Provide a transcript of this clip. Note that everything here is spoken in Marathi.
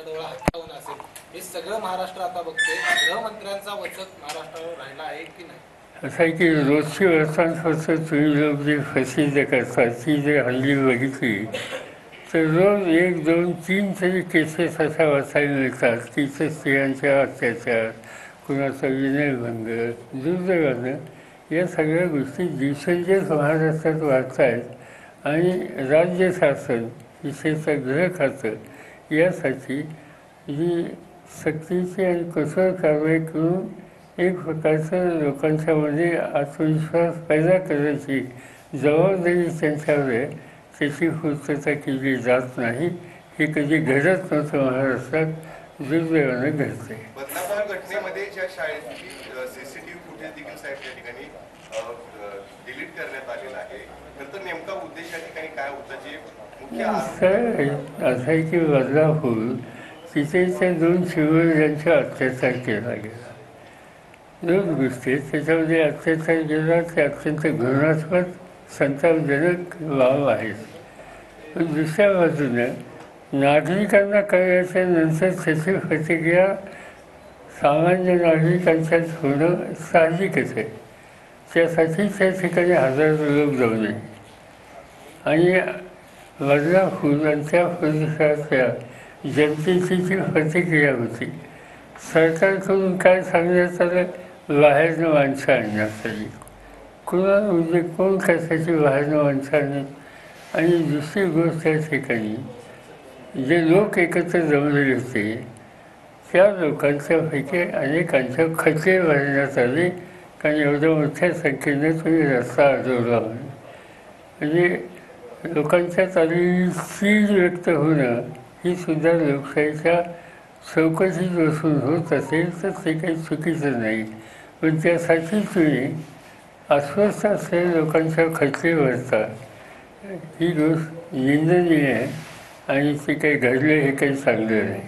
तुमच्याजवळ हातावून असेल, हे सगळं महाराष्ट्र आता बघते. गृहमंत्र्यांचा वचक महाराष्ट्रावर राहिला आहे की नाही? असं आहे की रोजची वर्तमानपत्र तुम्ही लोक जी प्रसिद्ध करतात ती जर हल्ली बघितली तर रोज 1, 2, 3 तरी केसेस अशा वाचायला मिळतात की स्त्रियांच्या अत्याचार, कुणाचा विनयभंग, दुर्दैवानं या सगळ्या गोष्टी दिवसेंदिवस महाराष्ट्रात वाढत आहेत. आणि राज्य शासन विशेषतः गृह खातं यासाठी जी सक्तीची आणि कठोर कारवाई करून एक प्रकारचं लोकांच्यामध्ये आत्मविश्वास पैदा करायची जबाबदारी त्यांच्यावर आहे. त्याची पूर्तता केली जात नाही. हे कधी घडत नव्हतं महाराष्ट्रात, दुर्दैवानं घडते. बदलापूर घटनेमध्ये ज्या शाळेची सीसीटीव्ही फुटेज देखील साहेब त्या ठिकाणी डिलीट करण्यात आलेला आहे, तर नेमका उद्देश या ठिकाणी काय होता? जे मुख्य असं आहे की बदलापूर तिथे त्या 2 शिवरायांचा अत्याचार केला गेला. 2 गोष्टी त्याच्यामध्ये अत्याचार केला ते अत्यंत घृणास्पद संतापजनक बाब आहेत. पण दुसऱ्या बाजूनं नागरिकांना कळल्याच्या नंतर त्याची प्रतिक्रिया सामान्य नागरिकांच्यात होणं साहजिकच आहे. त्यासाठी त्या ठिकाणी हजारो लोक जाऊ नये. आणि बदलापूर आणि त्या परिसरातल्या जनतेची जी प्रतिक्रिया होती, सरकारकडून काय सांगण्यात आलं, बाहेरनं माणसं आणण्यात आली. कुणाला म्हणजे कोण कशाची बाहेरनं माणसं आणली? आणि दुसरी गोष्ट त्या ठिकाणी जे लोक एकत्र जमलेले होते त्या लोकांच्यापैकी अनेकांच्या खटले भरण्यात आले, कारण एवढ्या मोठ्या संख्येनं तुम्ही रस्ता अडवला म्हणून. म्हणजे लोकांच्यात आलेली चीड व्यक्त होणं ही सुद्धा लोकशाहीच्या चौकशीत बसून होत असेल तर ते काही चुकीचं नाही. पण त्यासाठी तुम्ही अस्वस्थ असलेल्या लोकांच्या खटले भरता, ही गोष्ट निंदनीय आहे आणि ते काही घडलं हे काही चांगलं नाही.